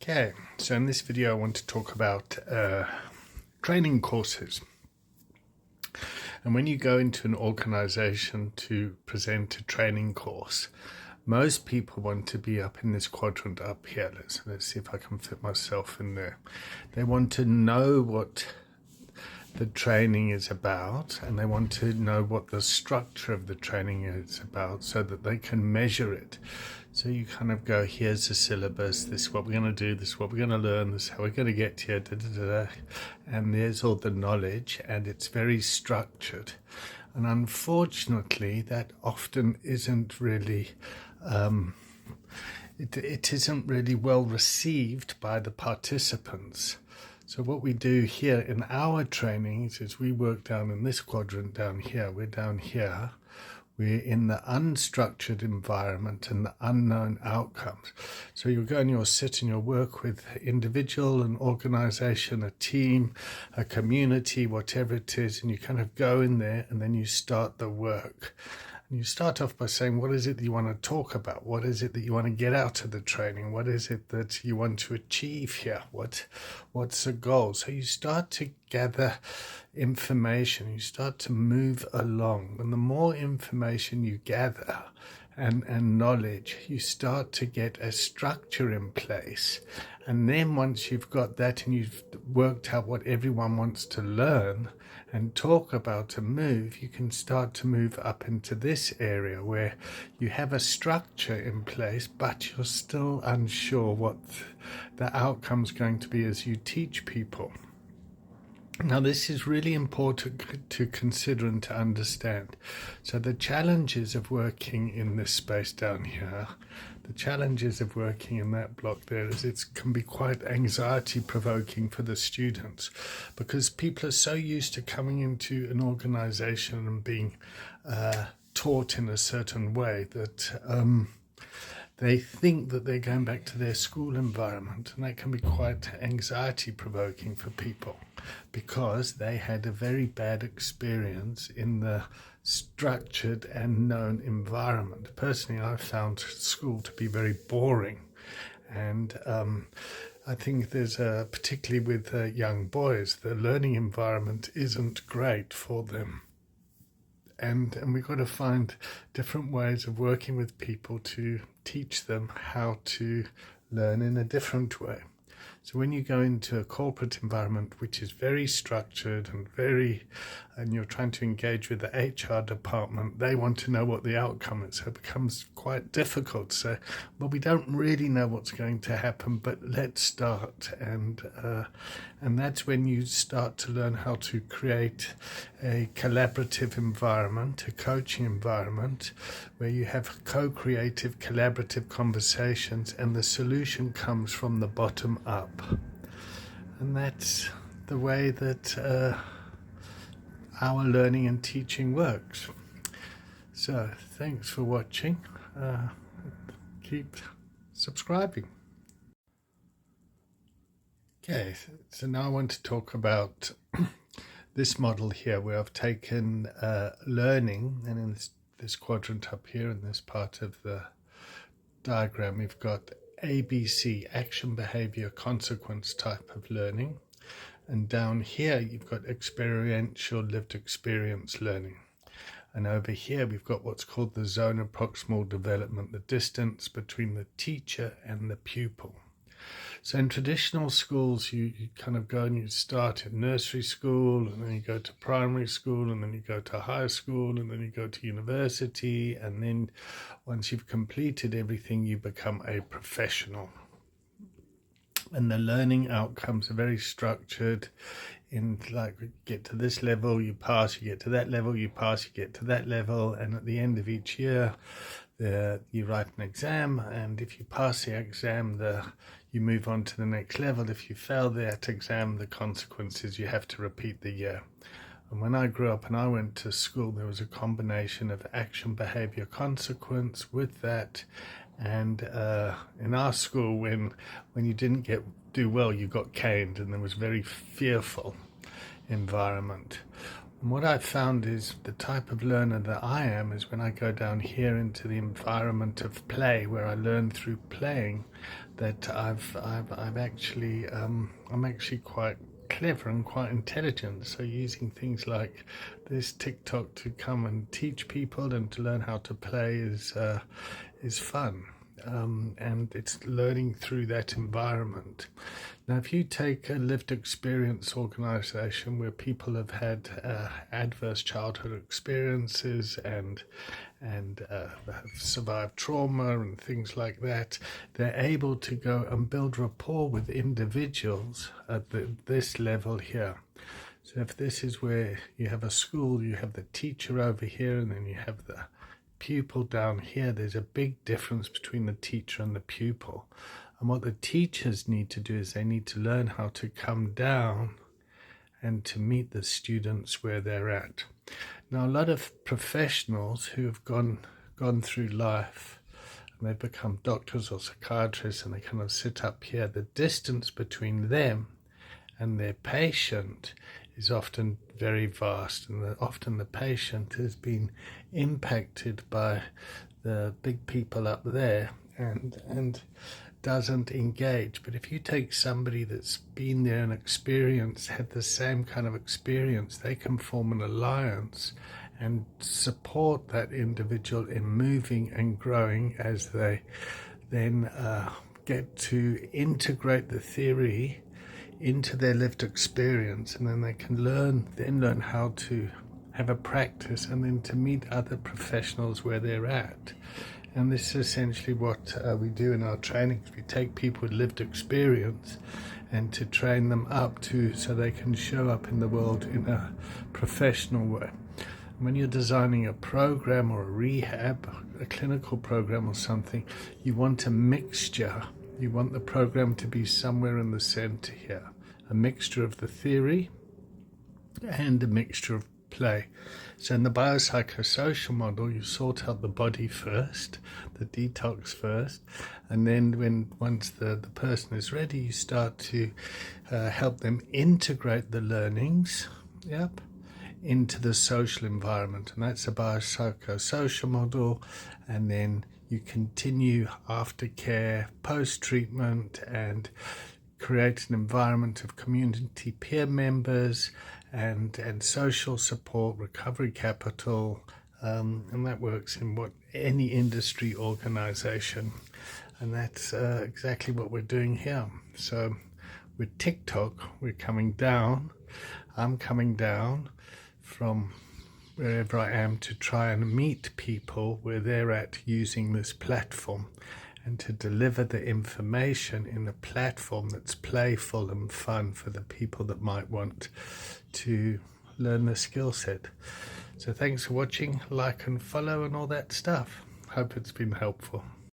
Okay, so in this video I want to talk about training courses. And when you go into an organization to present a training course, most people want to be up in this quadrant up here. Let's see if I can fit myself in there. They want to know what the training is about, and they want to know what the structure of the training is about so that they can measure it. So you kind of go, here's the syllabus, this is what we're going to do, this is what we're going to learn, this is how we're going to get here, and there's all the knowledge, and it's very structured. And unfortunately, that often isn't really it isn't really well received by the participants. So what we do here in our trainings is we work down in this quadrant down here. We're down here. We're in the unstructured environment and the unknown outcomes. So you'll go and you'll sit and you'll work with individual, an organization, a team, a community, whatever it is, and you kind of go in there and then you start the work. And you start off by saying, what is it that you want to talk about? What is it that you want to get out of the training? What is it that you want to achieve here? What's the goal? So you start to gather information. You start to move along. And the more information you gather and knowledge, you start to get a structure in place. And then once you've got that and you've worked out what everyone wants to learn and talk about and move, you can start to move up into this area where you have a structure in place, but you're still unsure what the outcome's going to be as you teach people. Now, this is really important to consider and to understand. So the challenges of working in this space down here, the challenges of working in that block there is it can be quite anxiety-provoking for the students, because people are so used to coming into an organization and being taught in a certain way that they think that they're going back to their school environment, and that can be quite anxiety-provoking for people because they had a very bad experience in the structured and known environment. Personally, I found school to be very boring, and I think there's particularly with young boys, the learning environment isn't great for them. And we've got to find different ways of working with people to teach them how to learn in a different way. So when you go into a corporate environment which is very structured and you're trying to engage with the HR department, they want to know what the outcome is. So it becomes quite difficult. So, well, we don't really know what's going to happen, but let's start. And that's when you start to learn how to create a collaborative environment, a coaching environment, where you have co-creative, collaborative conversations, and the solution comes from the bottom up. And that's the way that our learning and teaching works. So thanks for watching. Keep subscribing. Okay, so now I want to talk about this model here where I've taken learning, and in this quadrant up here in this part of the diagram we've got ABC, action, behavior, consequence type of learning. And down here you've got experiential, lived experience learning. And over here we've got what's called the zone of proximal development, the distance between the teacher and the pupil. So in traditional schools, you kind of go and you start in nursery school, and then you go to primary school, and then you go to high school, and then you go to university, and then once you've completed everything, you become a professional. And the learning outcomes are very structured in, like, you get to this level, you pass, you get to that level, you pass, you get to that level, and at the end of each year, you write an exam, and if you pass the exam, you move on to the next level. If you fail that exam, the consequence is you have to repeat the year. And when I grew up and I went to school, there was a combination of action, behavior, consequence with that. And in our school, when you didn't do well, you got caned, and there was very fearful environment. And what I've found is the type of learner that I am is when I go down here into the environment of play, where I learn through playing, that I'm actually quite clever and quite intelligent. So using things like this TikTok to come and teach people and to learn how to play is fun. And it's learning through that environment. Now, if you take a lived experience organization where people have had adverse childhood experiences and have survived trauma and things like that, they're able to go and build rapport with individuals at this level here. So if this is where you have a school, you have the teacher over here, and then you have the pupil down here, there's a big difference between the teacher and the pupil. And what the teachers need to do is they need to learn how to come down and to meet the students where they're at. Now, a lot of professionals who have gone through life and they've become doctors or psychiatrists, and they kind of sit up here, the distance between them and their patient is often very vast, and often the patient has been impacted by the big people up there and doesn't engage. But if you take somebody that's been there and had the same kind of experience, they can form an alliance and support that individual in moving and growing as they then get to integrate the theory into their lived experience, and then they can learn how to have a practice and then to meet other professionals where they're at. And this is essentially what we do in our trainings. We take people with lived experience and to train them up so they can show up in the world in a professional way. When you're designing a program or a rehab, a clinical program or something, you want a mixture. You want the program to be somewhere in the center here, a mixture of the theory and a mixture of play. So in the biopsychosocial model, you sort out the body first, the detox first, and then once the person is ready, you start to help them integrate the learnings into the social environment. And that's a biopsychosocial model. And then you continue aftercare, post-treatment, and create an environment of community peer members and social support, recovery capital, and that works in any industry organization. And that's exactly what we're doing here. So with TikTok, we're coming down. I'm coming down from wherever I am to try and meet people where they're at using this platform, and to deliver the information in a platform that's playful and fun for the people that might want to learn the skill set. So thanks for watching, like and follow and all that stuff. Hope it's been helpful.